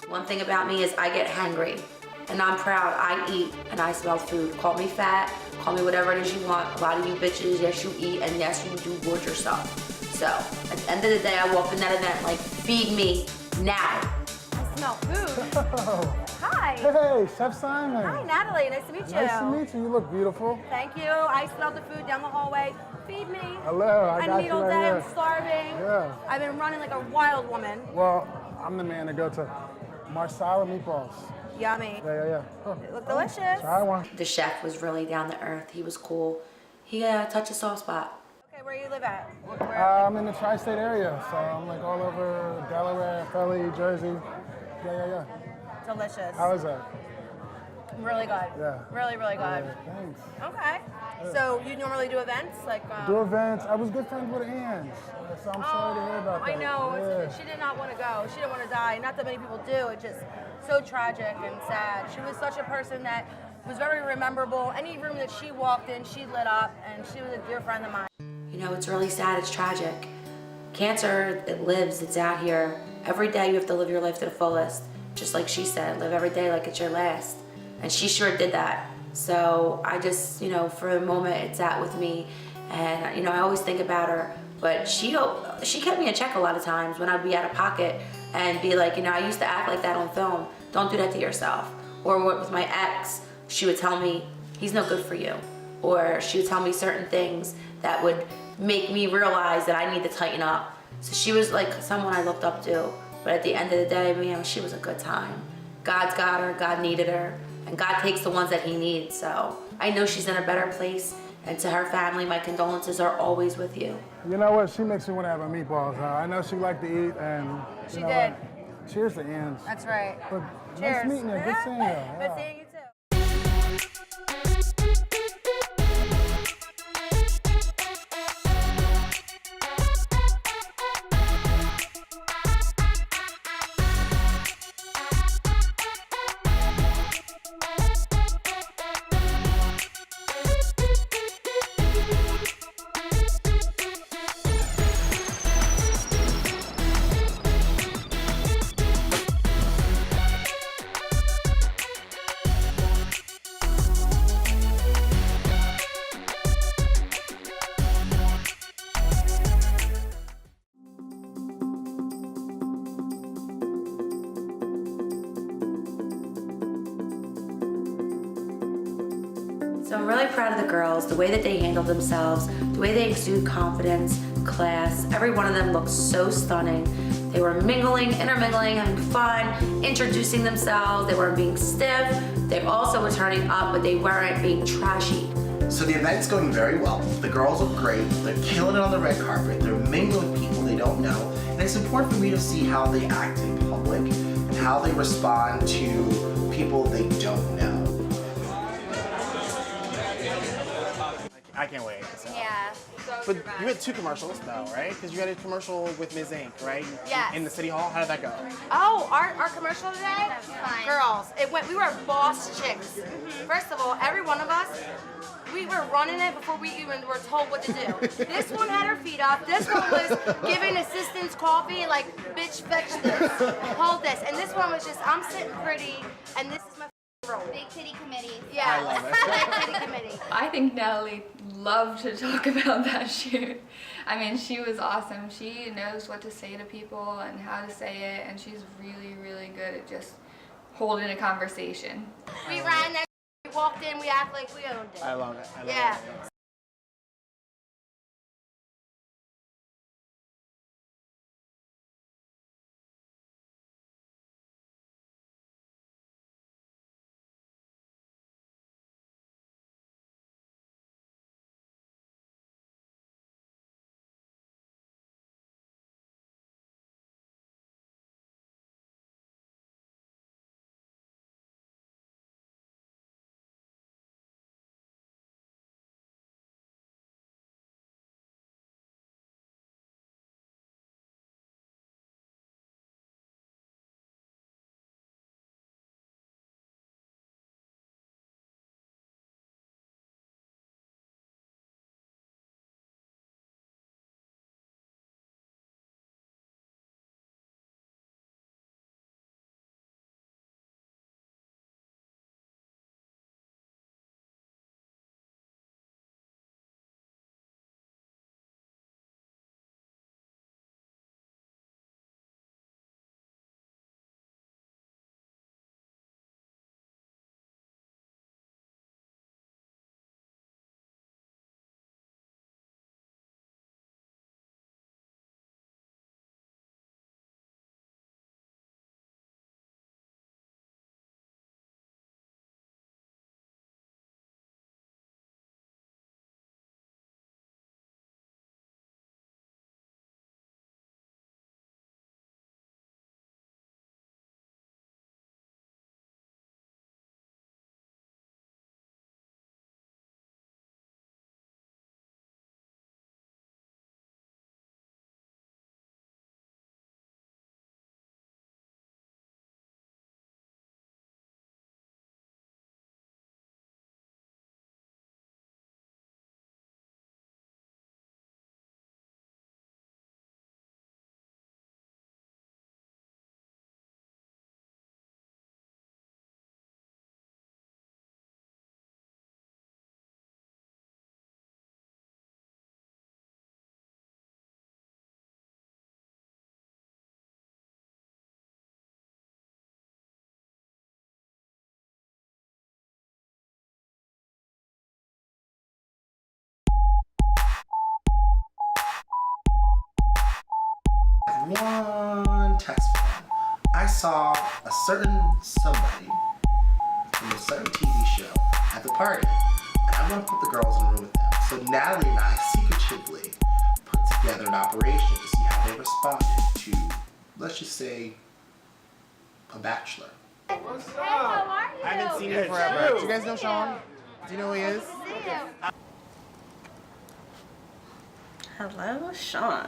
One thing about me is I get hangry, and I'm proud. I eat and I smell food. Call me fat, call me whatever it is you want. A lot of you bitches, yes you eat, and yes you do gorge yourself. So at the end of the day, I walked in that event like, feed me now. I smell food. Hi. Hey, Chef Simon. Hi, Natalie. Nice to meet you. Nice to meet you. You look beautiful. Thank you. I smelled the food down the hallway. Feed me. Hello, I got need you all right day. here. I'm starving. Yeah. I've been running like a wild woman. Well, I'm the man to go to. Marsala meatballs. Yummy. Yeah. Oh, They look delicious. try one. The chef was really down to earth. He was cool. He touched a soft spot. Okay, where you live at? Where? I'm in the tri-state area, so I'm like all over Delaware, Philly, Jersey. Yeah. Delicious. How is that? Really good. Yeah. Really, really good. Yeah, thanks. Okay. So you normally do events like? Do events. I was good friends with Ange, so I'm sorry to hear about that. I know. Yeah. She did not want to go. She didn't want to die. Not that many people do. It's just so tragic and sad. She was such a person that was very rememberable. Any room that she walked in, she lit up, and she was a dear friend of mine. You know, it's really sad, it's tragic. Cancer, it lives, it's out here. Every day you have to live your life to the fullest. Just like she said, live every day like it's your last. And she sure did that. So I just, for a moment, it's at with me. And, I always think about her. But she kept me in check a lot of times when I'd be out of pocket and be like, I used to act like that on film. Don't do that to yourself. Or with my ex, she would tell me, he's no good for you. Or she would tell me certain things that would make me realize that I need to tighten up. So she was like someone I looked up to. But at the end of the day, man, she was a good time. God's got her, God needed her, and God takes the ones that he needs. So I know she's in a better place. And to her family, my condolences are always with you. You know what? She makes me want to have a meatballs. I know she liked to eat, and She did. Cheers to Ange. That's right. But Cheers. Nice meeting you. Good seeing you. Good Yeah. seeing you too. So I'm really proud of the girls, the way that they handled themselves, the way they exude confidence, class. Every one of them looked so stunning. They were mingling, intermingling, having fun, introducing themselves. They weren't being stiff. They also were turning up, but they weren't being trashy. So the event's going very well. The girls look great. They're killing it on the red carpet. They're mingling with people they don't know. And it's important for me to see how they act in public and how they respond to people they don't know. I can't wait. So. Yeah. But you had 2 commercials though, right? Because you had a commercial with Ms. Inc., right? Yes. In the City Hall. How did that go? Oh, our commercial today? That was fun. Girls, we were boss chicks. First of all, every one of us, we were running it before we even were told what to do. This one had her feet up. This one was giving assistants coffee, like, bitch, fetch this, hold this. And this one was just, I'm sitting pretty, and this is my room. Big titty committee. Yeah, I love it. big titty committee. I think Natalie loved to talk about that shoot. I mean, she was awesome. She knows what to say to people and how to say it, and she's really, really good at just holding a conversation. We ran there, we walked in, we act like we owned it. I love it. I love Yeah. it. one test form. I saw a certain somebody from a certain TV show at the party, and I want to put the girls in a room with them. So Natalie and I secretively put together an operation to see how they responded to, let's just say, a bachelor. What's up? Hey, how are you? I haven't seen him forever. Do you guys know Sean? Do you know who he is? Hello, Sean.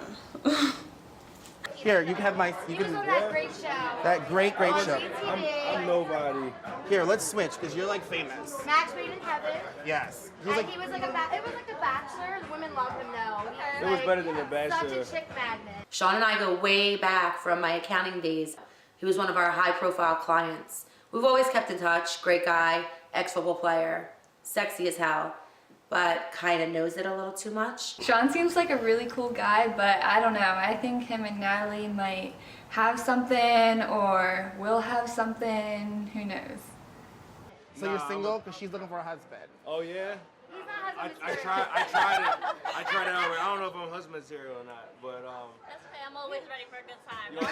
Here, you can have my. You He was can. on that great show. That great On show. GTV. I'm nobody. Here, let's switch because you're like famous. Match made in heaven. Yes. He And was like. he was like it was like The Bachelor. The women love him though. It was better than The Bachelor. Such a chick magnet. Sean and I go way back from my accounting days. He was one of our high-profile clients. We've always kept in touch. Great guy, ex-football player, sexy as hell, but kind of knows it a little too much. Sean seems like a really cool guy, but I don't know. I think him and Natalie might have something or will have something. Who knows? So you're single because she's looking for a husband. Oh yeah. He's not husband I material. tried it. I tried it already. I don't know if I'm husband material or not, but That's okay, I'm always ready for a good time. you know,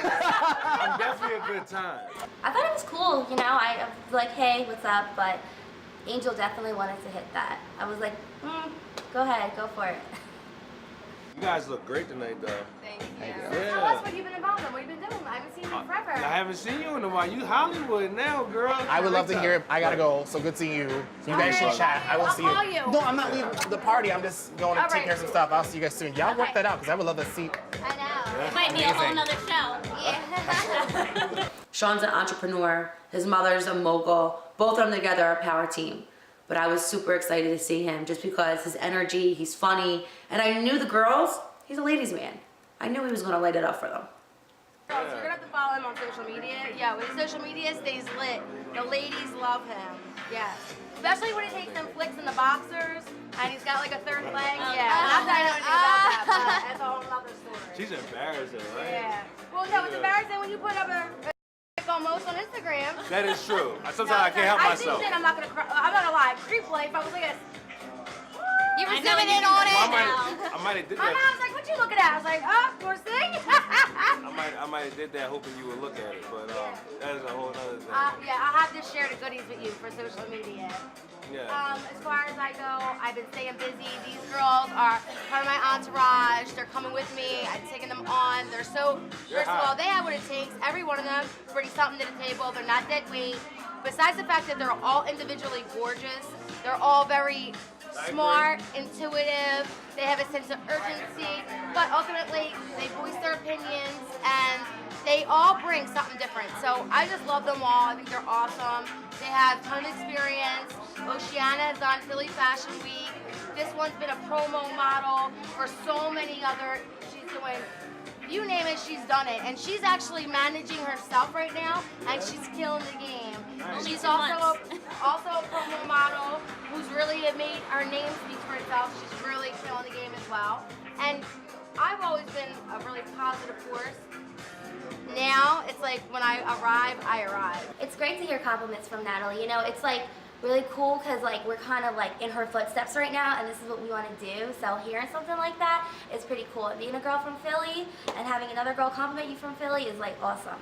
I'm definitely a good time. I thought it was cool, you know, I was like, hey, what's up, but Angel definitely wanted to hit that. I was like, go ahead, go for it. You guys look great tonight, though. Thank you. Tell us Yeah. what you've been involved in. What you've been doing. I haven't seen you forever. I haven't seen you in a while. You Hollywood now, girl. I would love to hear it. I gotta go. So good seeing you. So you guys should chat. I will I'll see you. call you. No, I'm not leaving the party. I'm just going to All take right. care of some stuff. I'll see you guys soon. Y'all work that out because I would love to see. I know. It might be a whole Amazing. nother show. Yeah. Sean's an entrepreneur. His mother's a mogul. Both of them together are a power team. But I was super excited to see him just because his energy, he's funny. And I knew the girls, he's a ladies' man. I knew he was going to light it up for them. So you're gonna have to follow him on social media. Yeah, when his social media stays lit, the ladies love him. Yes. Especially when he takes them flicks in the boxers and he's got like a third leg. Yeah. Not that I know anything about that, but that's a whole other story. She's embarrassing, right? Yeah. Well, no, it's embarrassing when you put up a almost on Instagram. That is true. Sometimes I can't help myself. I think I'm not gonna lie. Creep play. If I was like, you were I know zooming what in you're on doing it. now. I might have did My that. mom's like, what you looking at? I was like, oh, poor thing. I might have did that hoping you would look at it, but that is a whole other thing. Yeah, I'll have to share the goodies with you for social media. Yeah. As far as I go, I've been staying busy. These girls are part of my entourage. They're coming with me. I'm taking them on. They're so, first of all, they have what it takes. Every one of them brings something to the table. They're not dead weight. Besides the fact that they're all individually gorgeous, they're all very smart, intuitive. They have a sense of urgency, but ultimately they voice their opinions and they all bring something different. So I just love them all. I think they're awesome. They have a ton of experience. Oceana is on Philly Fashion Week. This one's been a promo model for so many other. She's doing, you name it, she's done it. And she's actually managing herself right now, and she's killing the game. Only She's 2 also months. also a promo model who's really made her name speak for itself. She's really killing the game as well. And I've always been a really positive force. Now it's like when I arrive. It's great to hear compliments from Natalie. You know, it's like really cool because like we're kind of like in her footsteps right now, and this is what we want to do. So hearing something like that is pretty cool. And being a girl from Philly and having another girl compliment you from Philly is like awesome.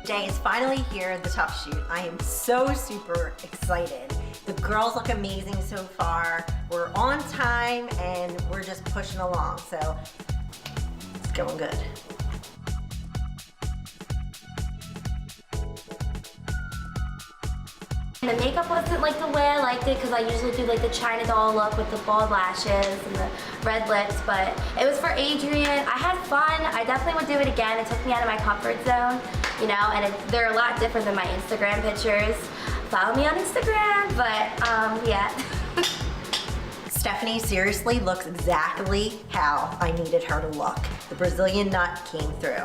Day is finally here, the tough shoot. I am so super excited. The girls look amazing so far. We're on time and we're just pushing along, so it's going good. The makeup wasn't like the way I liked it because I usually do like the China doll look with the bald lashes and the red lips, but it was for Adrian. I had fun. I definitely would do it again. It took me out of my comfort zone, you know, and they're a lot different than my Instagram pictures. Follow me on Instagram, but yeah. Stephanie seriously looks exactly how I needed her to look. The Brazilian nut came through.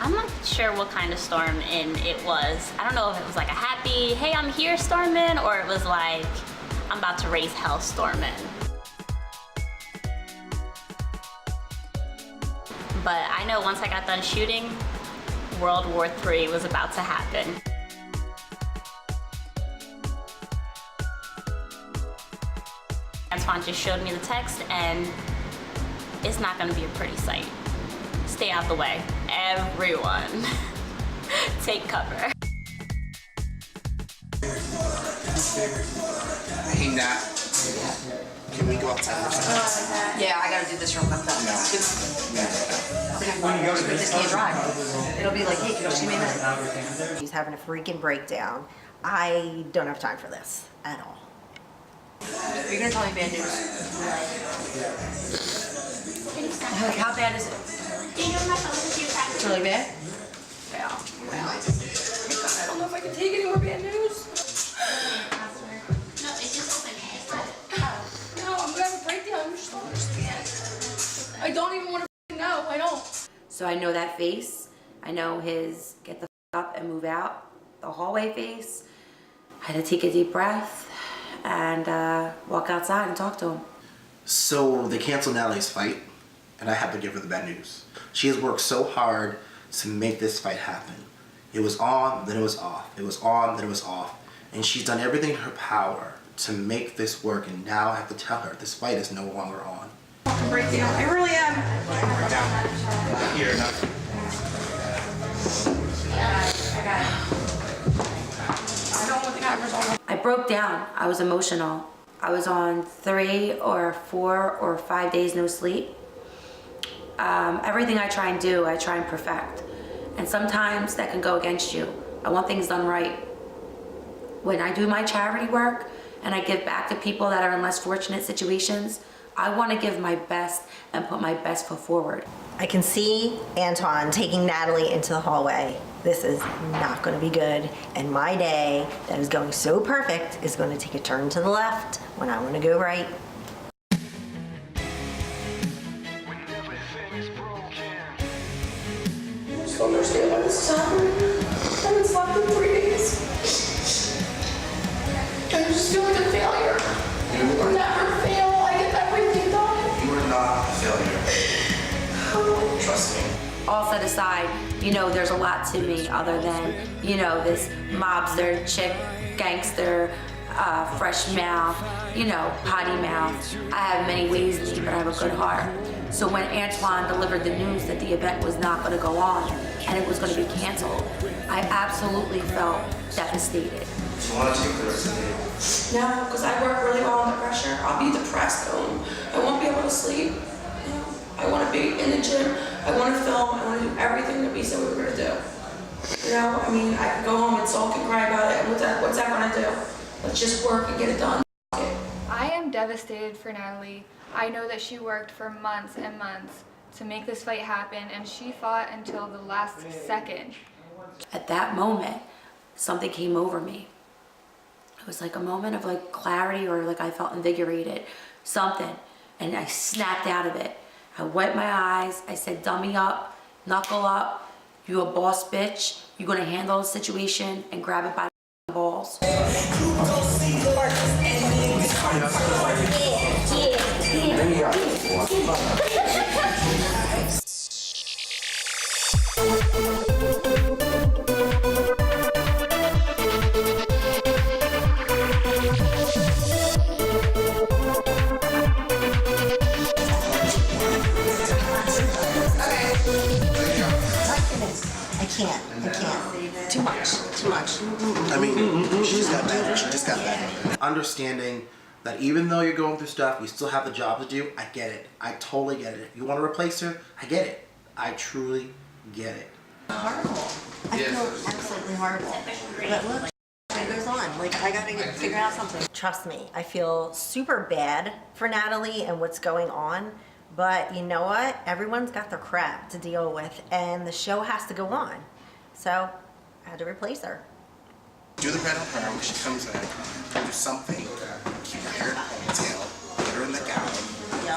I'm not sure what kind of storm in it was. I don't know if it was like a happy, hey, I'm here storming, or it was like, I'm about to raise hell storming. But I know once I got done shooting, World War III was about to happen. Antoine just showed me the text, and it's not gonna be a pretty sight. Stay out the way. Everyone, take cover. Hey, Nat. Can we go outside for a second? Yeah, I gotta do this real quick though. When you go to this, Can't drive. It'll be like, hey, can you see me a minute? She's having a freaking breakdown. I don't have time for this at all. Are you gonna tell me bad news? Like, how bad is it? It's really bad? Yeah. Wow. I don't know if I can take any more bad news. No, I'm gonna have a breakdown. You just don't understand. I don't even want to know. I don't. So I know that face. I know his get the up and move out, the hallway face. I had to take a deep breath and walk outside and talk to him. So they canceled Natalie's fight, and I have to give her the bad news. She has worked so hard to make this fight happen. It was on, then it was off. It was on, then it was off. And she's done everything in her power to make this work, and now I have to tell her this fight is no longer on. Breakdown. I really am. Here, enough. I got it. I don't want the cameras on. I broke down. I was emotional. I was on 3 or 4 or 5 days no sleep. Everything I try and do, I try and perfect. And sometimes that can go against you. I want things done right. When I do my charity work and I give back to people that are in less fortunate situations, I want to give my best and put my best foot forward. I can see Antoine taking Natalie into the hallway. This is not going to be good, and my day that is going so perfect is going to take a turn to the left when I want to go right. I just don't understand why this is happening. I haven't slept in 3 days. I just feel like a failure. I never fail. I get everything done. You are not a failure. Trust me. All set aside, you know, there's a lot to me other than, you know, this mobster, chick, gangster, fresh mouth, you know, potty mouth. I have many ways in me, but I have a good heart. So when Antoine delivered the news that the event was not going to go on and it was going to be canceled, I absolutely felt devastated. Do you want to take the rest of the day? No, because I work really well under pressure. I'll be depressed at home. I won't be able to sleep. You know, I want to be in the gym. I want to film. I want to do everything that we said we were going to do. You know, I mean, I can go home and sulk and cry about it. What's that going to do? Let's just work and get it done. I am devastated for Natalie. I know that she worked for months and months to make this fight happen, and she fought until the last second. At that moment, something came over me. It was like a moment of like clarity, or like I felt invigorated, something, and I snapped out of it. I wiped my eyes, I said, dummy up, knuckle up, you a boss bitch, you're gonna handle the situation and grab it by the balls. mean, she just got better. She just got better. Understanding that even though you're going through stuff, you still have the job to do. I get it. I totally get it. If you want to replace her, I get it. I truly get it. Horrible. I feel absolutely horrible. But look, it goes on. Like, I gotta figure out something. Trust me, I feel super bad for Natalie and what's going on. But you know what? Everyone's got their crap to deal with, and the show has to go on. So I had to replace her. Do the red on her when she comes in. Do something. Keep her hair in a ponytail. Put her in the gown.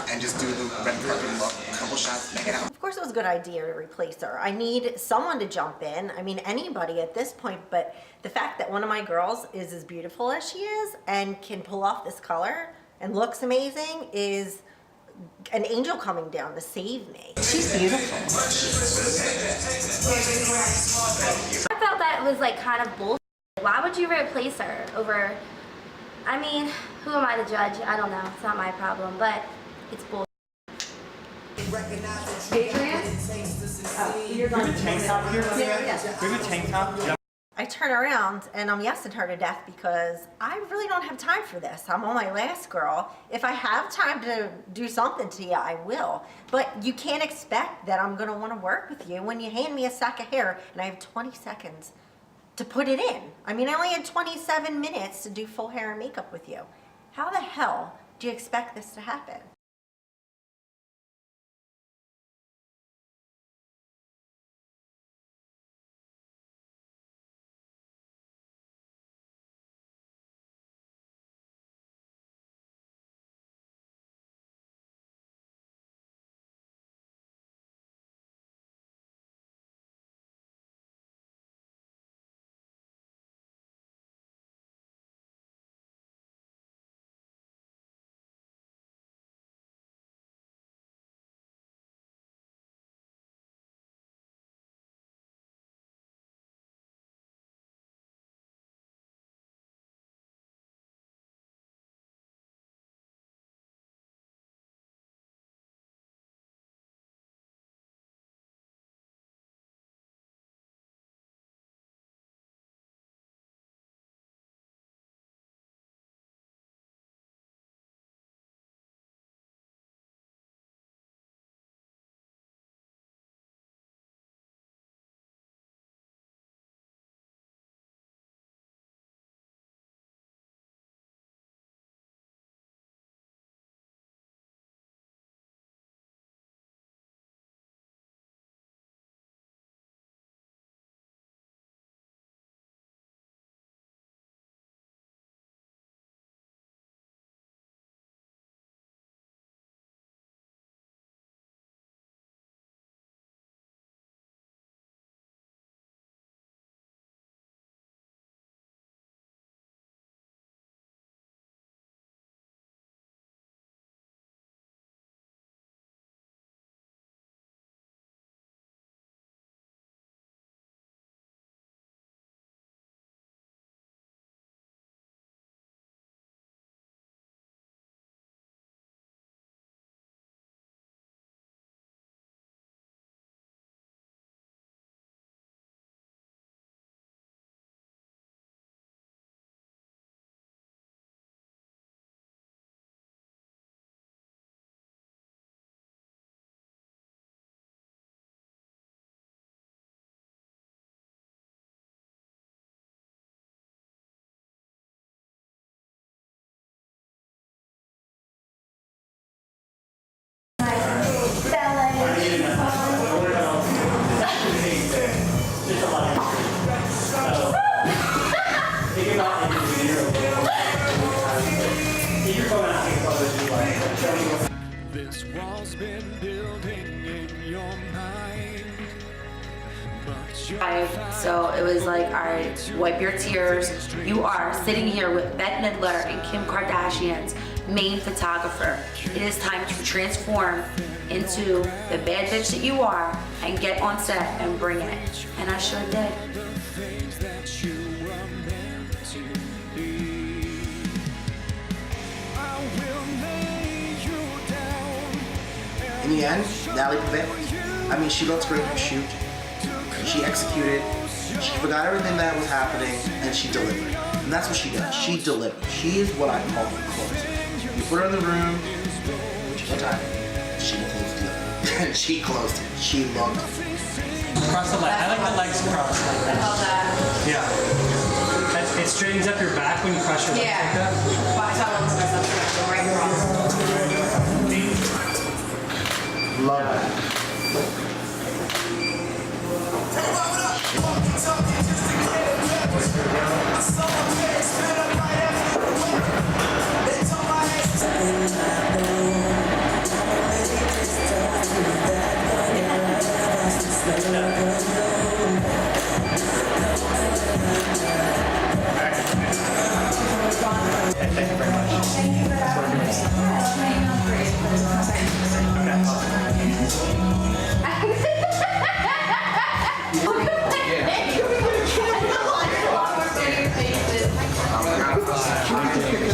And just do the red carpet look. A couple shots, make it out. Of course it was a good idea to replace her. I need someone to jump in. I mean, anybody at this point, but the fact that one of my girls is as beautiful as she is and can pull off this color and looks amazing is an angel coming down to save me. She's beautiful. I felt that was like kind of bullshit. Why would you replace her over, I mean, who am I to judge? I don't know, it's not my problem, but it's bullshit. Adrian? You're going to tank top here? Yeah. Bring a tank top? Yeah. I turn around and I'm yesing her to death because I really don't have time for this. I'm on my last girl. If I have time to do something to you, I will. But you can't expect that I'm gonna wanna work with you when you hand me a sack of hair and I have 20 seconds to put it in. I mean, I only had 27 minutes to do full hair and makeup with you. How the hell do you expect this to happen? This wall's been building in your mind. So it was like, all right, wipe your tears. You are sitting here with Bette Midler and Kim Kardashian's main photographer. It is time to transform into the bad bitch that you are and get on set and bring it. And I sure did. In the end, Natalie prevailed. I mean, she looked great in her shoot. She executed. She forgot everything that was happening and she delivered. And that's what she does. She delivers. She is what I call a closer. You put her in the room, which is what time, she will close the door. And she closed it. She looked. Cross the leg. I like the legs crossed like that. I love that. Yeah. It straightens up your back when you cross your legs like that. Well, I saw one of myself go right across. Love that. Thank you very much.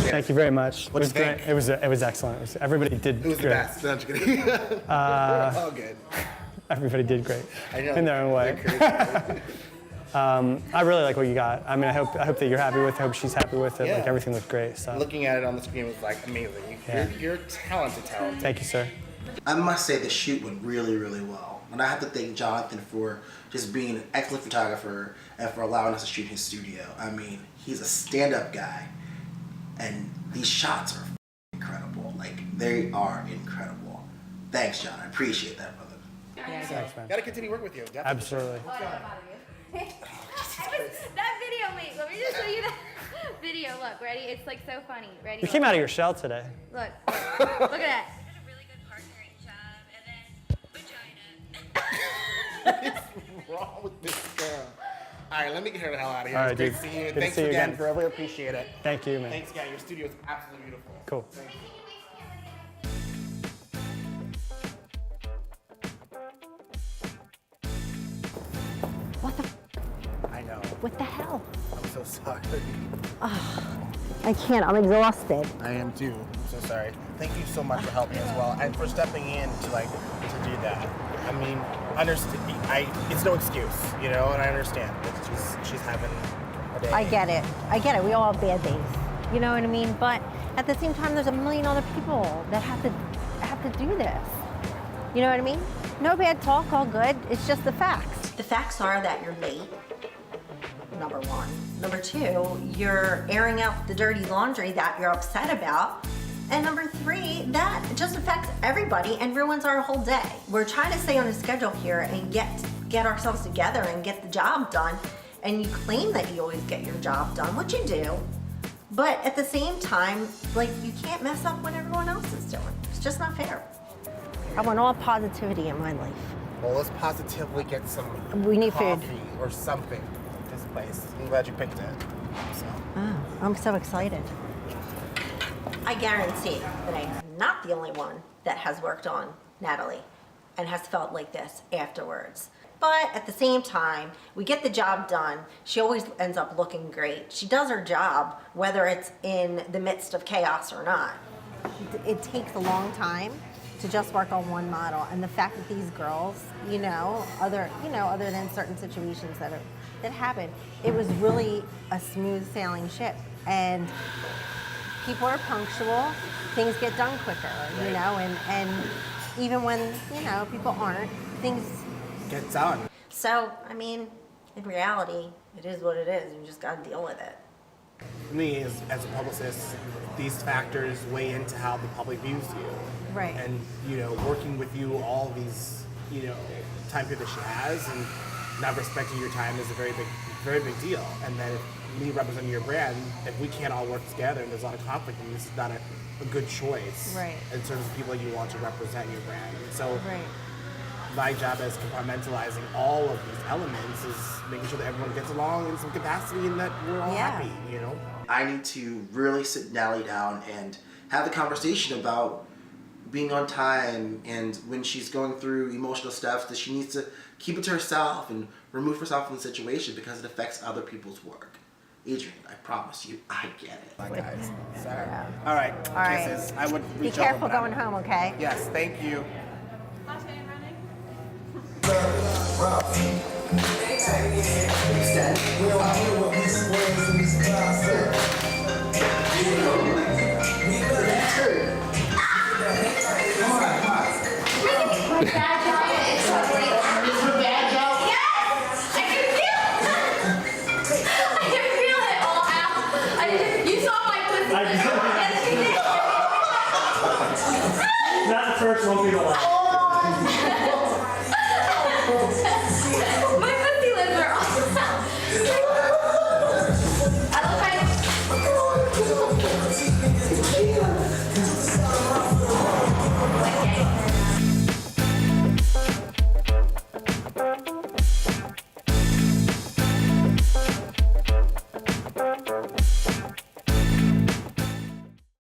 Thank you very much. What do you think? It was excellent. Everybody did It was great. the best. No, I'm just kidding. We're all good. Everybody did great. I know. In their own way. I really like what you got. I mean, I hope that you're happy with it. I hope she's happy with it. Yeah. Like everything looked great. So. Looking at it on the screen was like amazing. Yeah. You're talented. Thank you, sir. I must say the shoot went really, really well. And I have to thank Jonathan for just being an excellent photographer and for allowing us to shoot in his studio. I mean, he's a stand-up guy, and these shots are incredible. Like, they are incredible. Thanks, John. I appreciate that, brother. Thanks, man. Gotta continue working with you. Definitely. Absolutely. That video, wait, let me just show you that video. Look, ready? It's like so funny. Ready? You came out of your shell today. Look, look at that. What's wrong with this girl? All right, let me get her the hell out of here. All right, It's great dude. to see you. Good to Thanks see you again, again. I really appreciate it. Thank you, man. Thanks again. Your studio is absolutely beautiful. Cool. What the? I know. What the hell? I'm so sorry. I can't. I'm exhausted. I am too. I'm so sorry. Thank you so much for helping as well and for stepping in to do that. I mean, it's no excuse, you know, and I understand that she's having a day. I get it. I get it. We all have bad days. You know what I mean? But at the same time, there's a million other people that have to do this. You know what I mean? No bad talk, all good. It's just the facts. The facts are that you're late, number one. Number two, you're airing out the dirty laundry that you're upset about. And number three, that just affects everybody and ruins our whole day. We're trying to stay on a schedule here and get ourselves together and get the job done. And you claim that you always get your job done, which you do. But at the same time, like, you can't mess up what everyone else is doing. It's just not fair. I want all positivity in my life. Well, let's positively get some We need coffee food. or something at this place. I'm glad you picked it. So. Oh, I'm so excited. I guarantee that I'm not the only one that has worked on Natalie and has felt like this afterwards. But at the same time, we get the job done. She always ends up looking great. She does her job, whether it's in the midst of chaos or not. It takes a long time to just work on one model, and the fact that these girls, other than certain situations that happen, it was really a smooth sailing ship. And people are punctual, things get done quicker, and even when, people aren't, things get done. So, I mean, in reality, it is what it is. You just gotta deal with it. For me, as a publicist, these factors weigh into how the public views you. Right. And, working with you all these, time period that she has and not respecting your time is a very big deal. And then if me representing your brand, if we can't all work together and there's a lot of conflict, then this is not a good choice. Right. In terms of people you want to represent your brand. And so Right. my job as compartmentalizing all of these elements is making sure that everyone gets along in some capacity and that we're all happy, I need to really sit Natalie down and have the conversation about being on time and when she's going through emotional stuff that she needs to keep it to herself and remove herself from the situation because it affects other people's work. Adrian, I promise you, I get it. Bye, guys. Sorry. All right. All right. Kisses. I would Be reach careful over, but going home, okay? Yes, thank you. Latte and running. again. Not the first, won't be the last.